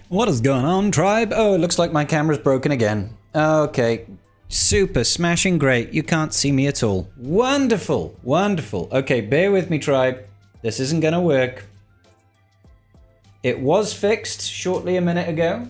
What is going on, tribe? Oh, it looks like my camera's broken again. Okay. Super smashing great. You can't see me at all. Wonderful. Wonderful. Okay, bear with me, tribe. This isn't gonna work. It was fixed shortly a minute ago.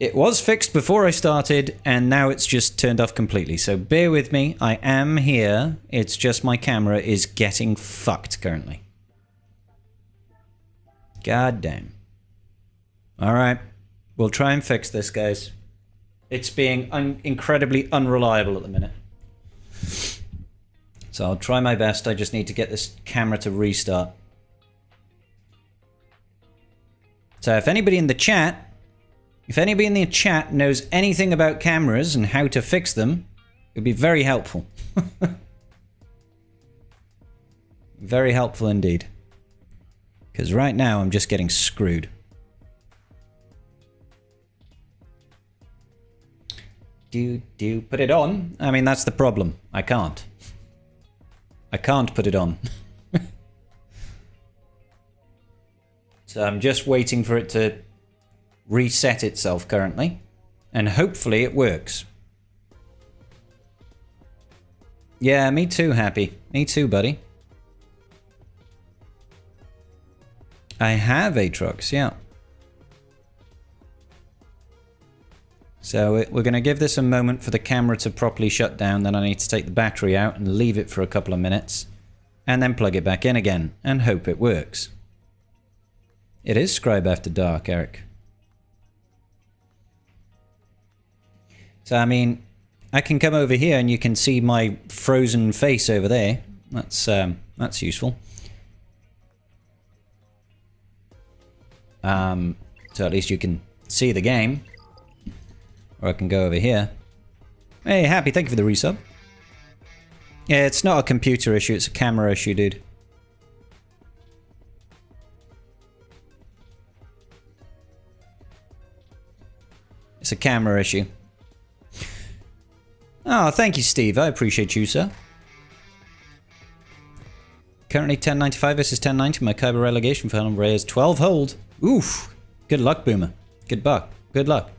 It was fixed before I started, and now it's just turned off completely. So bear with me. I am here. It's just my camera is getting fucked currently. God damn. Alright. We'll try and fix this, guys. It's being incredibly unreliable at the minute. So I'll try my best. I just need to get this camera to restart. So if anybody in the chat... If anybody in the chat knows anything about cameras and how to fix them, it would be very helpful. Very helpful indeed. Because right now I'm just getting screwed. Put it on? I mean, that's the problem. I can't. I can't put it on. So I'm just waiting for it to reset itself currently, and hopefully it works. Yeah, me too, Happy. Me too, buddy. I have Aatrox, yeah. So we're going to give this a moment for the camera to properly shut down, then I need to take the battery out and leave it for a couple of minutes, and then plug it back in again, and hope it works. It is Scribe After Dark, Eric. So, I mean, I can come over here and you can see my frozen face over there. That's useful. So at least you can see the game. Or I can go over here. Hey, Happy, thank you for the resub. Yeah, it's not a computer issue, it's a camera issue, dude. It's a camera issue. Oh, thank you, Steve. I appreciate you, sir. Currently 1095 versus 1090. My Kyber relegation for Helen Ray is 12 hold. Oof. Good luck, Boomer. Good luck. Good luck.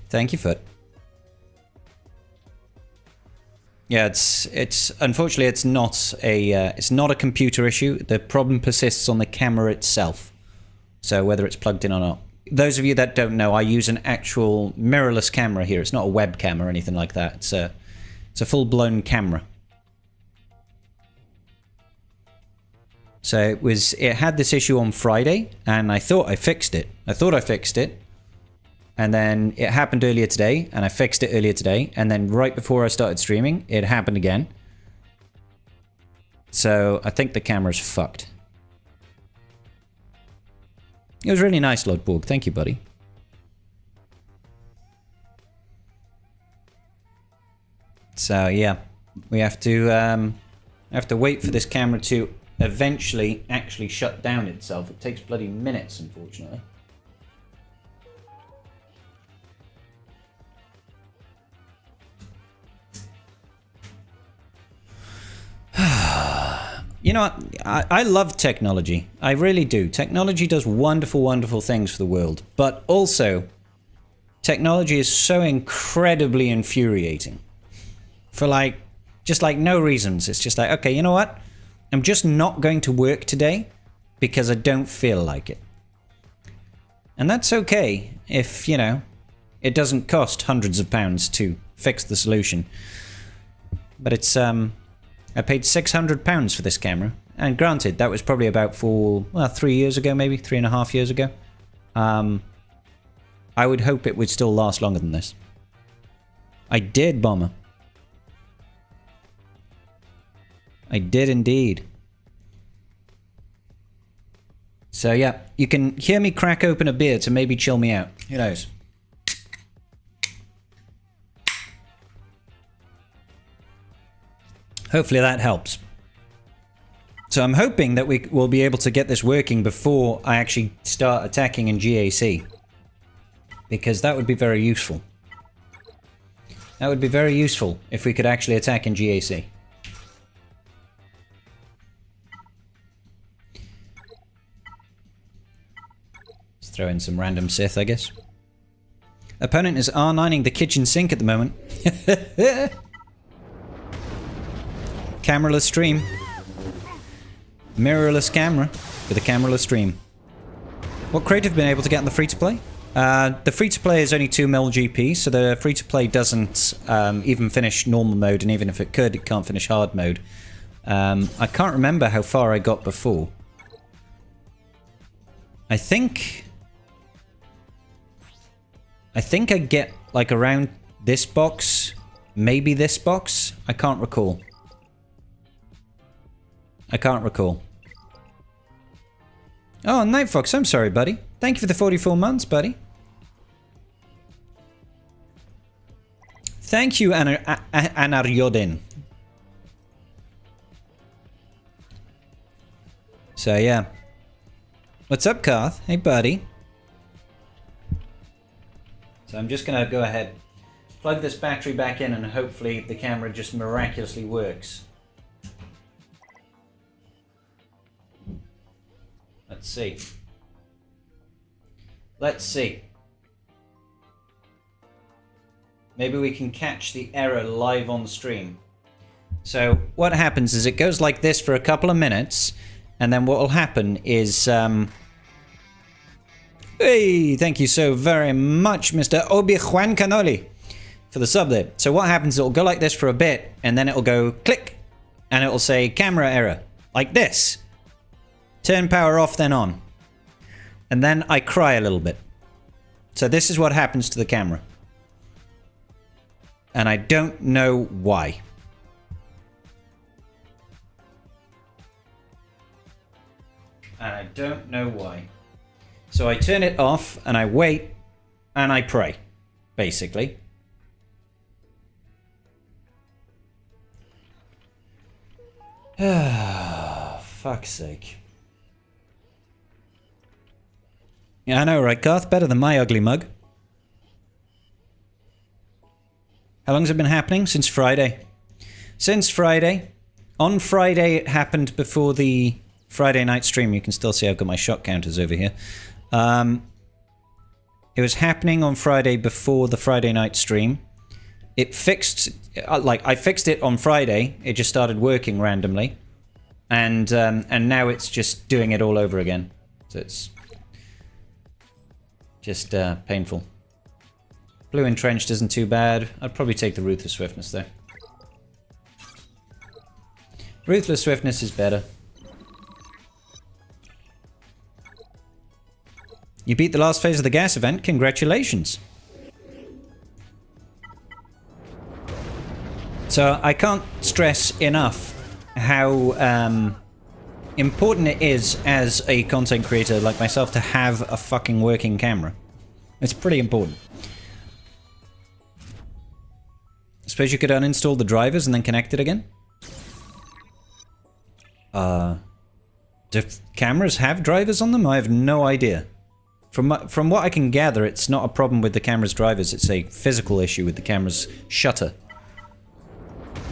Thank you, Foot. Yeah, it's unfortunately it's not a computer issue. The problem persists on the camera itself. So whether it's plugged in or not. Those of you that don't know, I use an actual mirrorless camera here. It's not a webcam or anything like that. It's a full-blown camera. So it had this issue on Friday, and I thought I fixed it. And then it happened earlier today, and I fixed it earlier today, and then right before I started streaming, it happened again. So I think the camera's fucked. It was really nice, Lord Borg. Thank you, buddy. So yeah, we have to wait for this camera to eventually actually shut down itself. It takes bloody minutes, unfortunately. You know what? I love technology. I really do. Technology does wonderful, wonderful things for the world. But also, technology is so incredibly infuriating. For just no reasons. It's just like, okay, you know what? I'm just not going to work today because I don't feel like it. And that's okay if, you know, it doesn't cost hundreds of pounds to fix the solution. But it's, I paid £600 for this camera, and granted, that was probably about 3 years ago, maybe 3.5 years ago. I would hope it would still last longer than this. I did, Bomber. I did indeed. So yeah, you can hear me crack open a beer to maybe chill me out. Who knows? Hopefully that helps. So I'm hoping that we will be able to get this working before I actually start attacking in GAC. Because that would be very useful. That would be very useful if we could actually attack in GAC. Throw in some random Sith, I guess. Opponent is R9ing the kitchen sink at the moment. Cameraless stream. Mirrorless camera with a cameraless stream. What crate have you been able to get in the free-to-play? The free-to-play is only 2 mil GP, so the free-to-play doesn't even finish normal mode, and even if it could, it can't finish hard mode. I can't remember how far I got before. I think I get like around this box, maybe this box. I can't recall. Oh, Night Fox, I'm sorry, buddy. Thank you for the 44 months, buddy. Thank you, Anaryodin. So, yeah. What's up, Karth? Hey, buddy. So I'm just going to go ahead, plug this battery back in, and hopefully the camera just miraculously works. Let's see. Let's see. Maybe we can catch the error live on stream. So what happens is it goes like this for a couple of minutes, and then what will happen is... hey, thank you so very much, Mr. Obi-Juan Canoli, for the sub there. So what happens is it'll go like this for a bit, and then it'll go click, and it'll say camera error, like this. Turn power off, then on. And then I cry a little bit. So this is what happens to the camera. And I don't know why. And I don't know why. So I turn it off, and I wait, and I pray, basically. Ah, fuck's sake. Yeah, I know, right, Garth? Better than my ugly mug. How long's it been happening? Since Friday. Since Friday. On Friday, it happened before the Friday night stream. You can still see I've got my shot counters over here. It was happening on Friday before the Friday night stream. It fixed... like, I fixed it on Friday. It just started working randomly. And now it's just doing it all over again. So it's... just painful. Blue Entrenched isn't too bad. I'd probably take the Ruthless Swiftness though. Ruthless Swiftness is better. You beat the last phase of the gas event. Congratulations. So I can't stress enough how important it is as a content creator like myself to have a fucking working camera. It's pretty important. Suppose you could uninstall the drivers and then connect it again? Do cameras have drivers on them? I have no idea. From what I can gather, it's not a problem with the camera's drivers. It's a physical issue with the camera's shutter.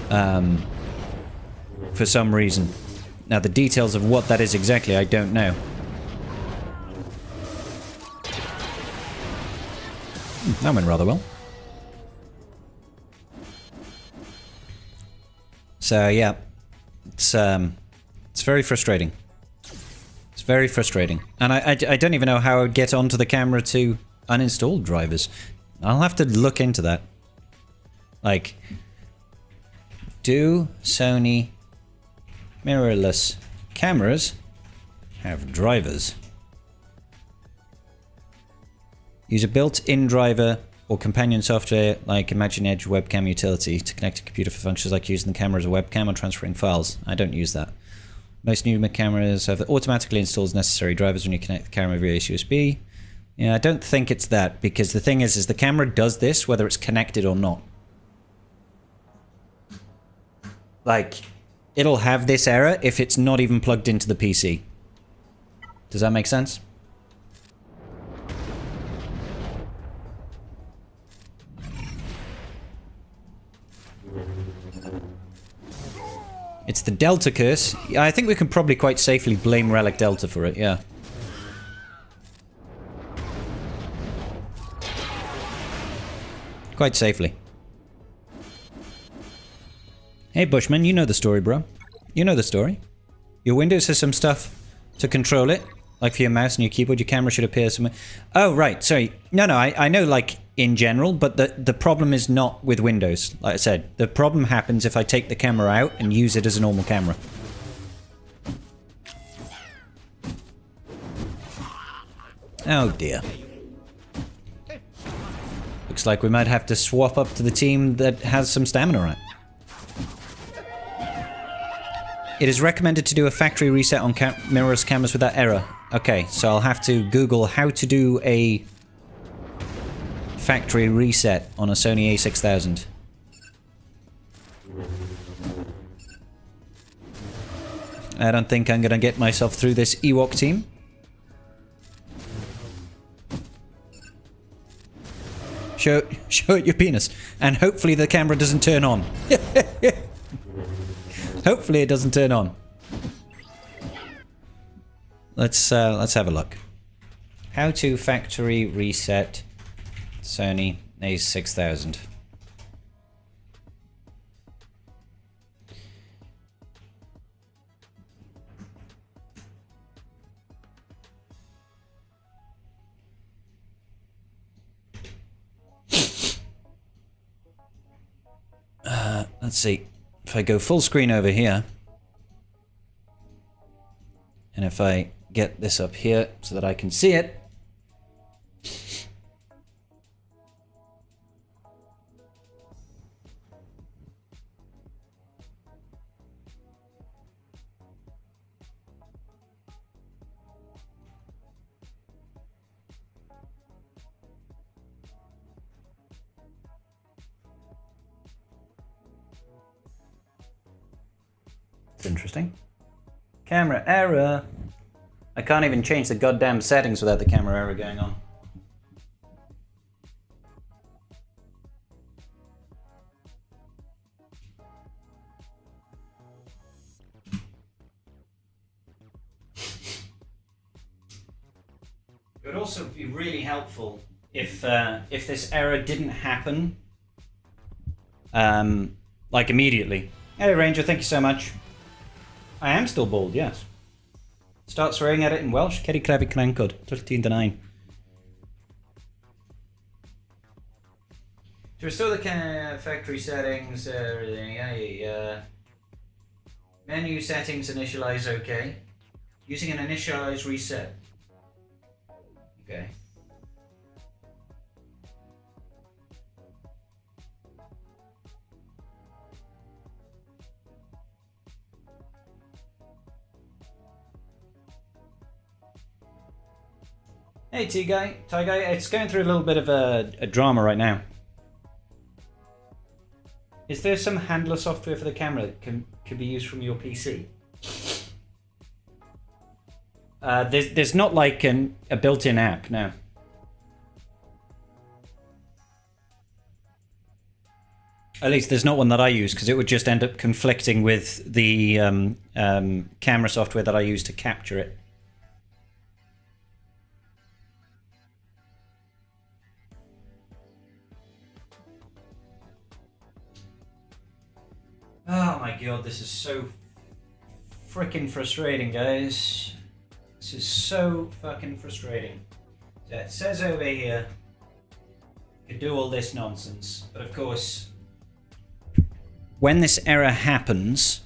For some reason. Now, the details of what that is exactly, I don't know. That went rather well. So, yeah. It's very frustrating. It's very frustrating. And I don't even know how I would get onto the camera to uninstall drivers. I'll have to look into that. Like, do Sony mirrorless cameras have drivers? Use a built-in driver or companion software like Imagine Edge webcam utility to connect to computer for functions like using the camera as a webcam or transferring files. I don't use that. Most new cameras have automatically installs necessary drivers when you connect the camera via USB. Yeah, I don't think it's that, because the thing is the camera does this whether it's connected or not. Like, it'll have this error if it's not even plugged into the PC. Does that make sense? It's the Delta curse. Yeah, I think we can probably quite safely blame Relic Delta for it, yeah. quite safely. Hey Bushman, you know the story, bro. You know the story. Your Windows has some stuff to control it, like for your mouse and your keyboard. Your camera should appear somewhere. Oh, right. Sorry. No, I know, like, in general, but the problem is not with Windows. Like I said, the problem happens if I take the camera out and use it as a normal camera. Oh, dear. Looks like we might have to swap up to the team that has some stamina, right? It is recommended to do a factory reset on mirrorless cameras without error. Okay, so I'll have to Google how to do a factory reset on a Sony a6000. I don't think I'm gonna get myself through this Ewok team. Show it your penis, and hopefully the camera doesn't turn on. Hopefully it doesn't turn on. Let's have a look. How to factory reset Sony a6000. Let's see. If I go full screen over here, and if I get this up here so that I can see it. Interesting. Camera error. I can't even change the goddamn settings without the camera error going on. It would also be really helpful if this error didn't happen like immediately. Hey Ranger, thank you so much. I am still bald, yes. Start swearing at it in Welsh. Ceri crefi cnancod, 13-9. To restore the factory settings, everything, menu settings, initialize, okay. Using an initialize reset. Okay. Hey T-Guy, Ty-Guy, it's going through a little bit of a drama right now. Is there some handler software for the camera that can be used from your PC? There's not like a built-in app, no. At least there's not one that I use, because it would just end up conflicting with the camera software that I use to capture it. Oh my god, this is so freaking frustrating, guys. This is so fucking frustrating. So it says over here, you can do all this nonsense, but of course, when this error happens,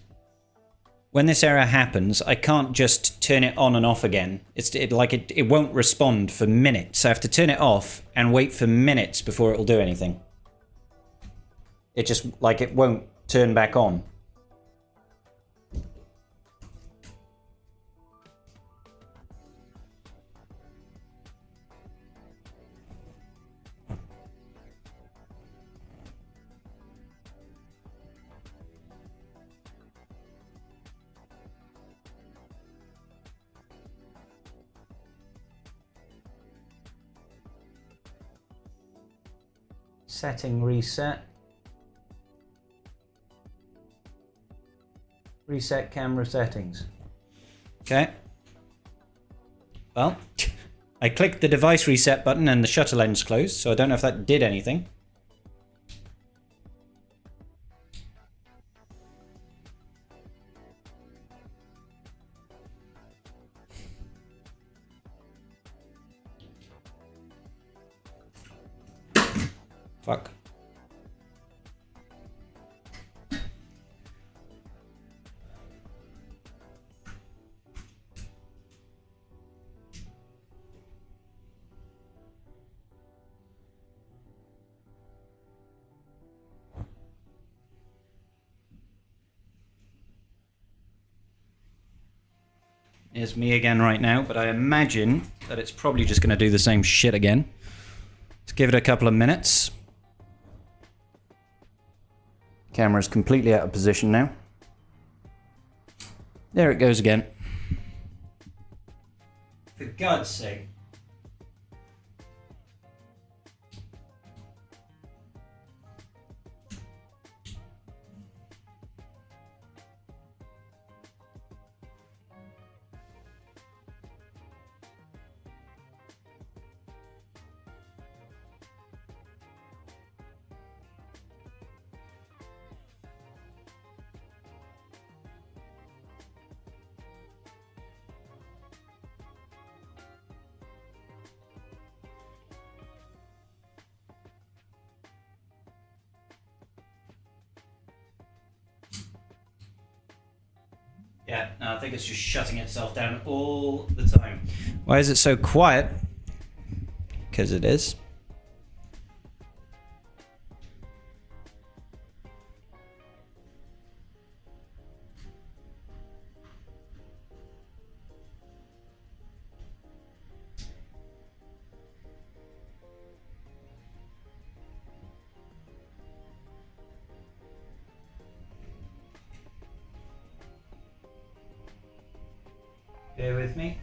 I can't just turn it on and off again. It won't respond for minutes. I have to turn it off and wait for minutes before it will do anything. It just, like, it won't turn back on. Setting reset. Reset camera settings. Okay. Well, I clicked the device reset button and the shutter lens closed, so I don't know if that did anything. Fuck. It's me again right now, but I imagine that it's probably just going to do the same shit again. Let's give it a couple of minutes. Camera's completely out of position now. There it goes again. For God's sake. Yeah, no, I think it's just shutting itself down all the time. Why is it so quiet? Because it is. Bear with me.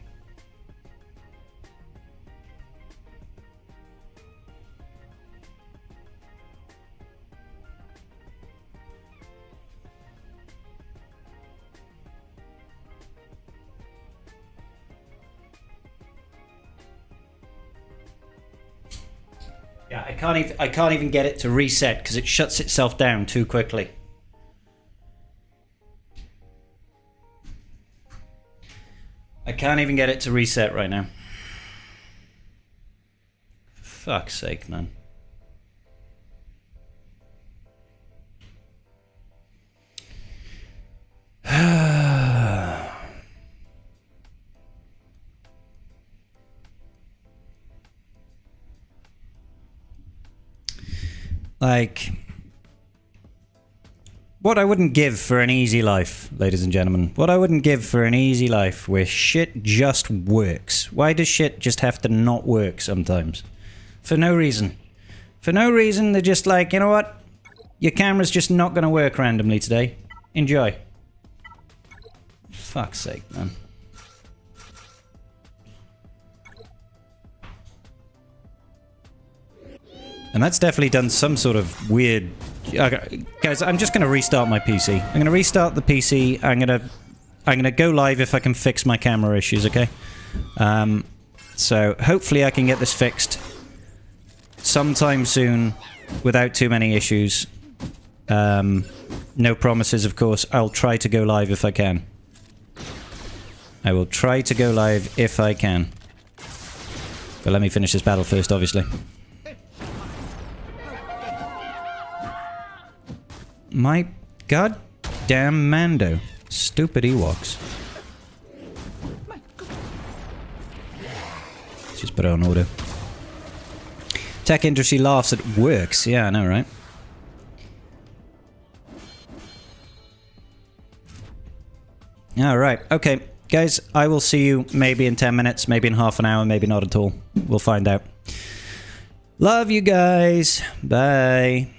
Yeah, I can't even get it to reset because it shuts itself down too quickly. I can't even get it to reset right now. For fuck's sake, man. Like, what I wouldn't give for an easy life, ladies and gentlemen. What I wouldn't give for an easy life where shit just works. Why does shit just have to not work sometimes? For no reason. For no reason, they're just like, you know what? Your camera's just not going to work randomly today. Enjoy. Fuck's sake, man. And that's definitely done some sort of weird... guys, I'm just going to restart my PC. I'm going to restart the PC. I'm going to go live if I can fix my camera issues, okay? So hopefully I can get this fixed sometime soon without too many issues. No promises, of course. I'll try to go live if I can. I will try to go live if I can. But let me finish this battle first, obviously. My goddamn Mando. Stupid Ewoks. Let's just put it on order. Tech industry laughs at works. Yeah, I know, right? Alright, okay. Guys, I will see you maybe in 10 minutes, maybe in half an hour, maybe not at all. We'll find out. Love you guys. Bye.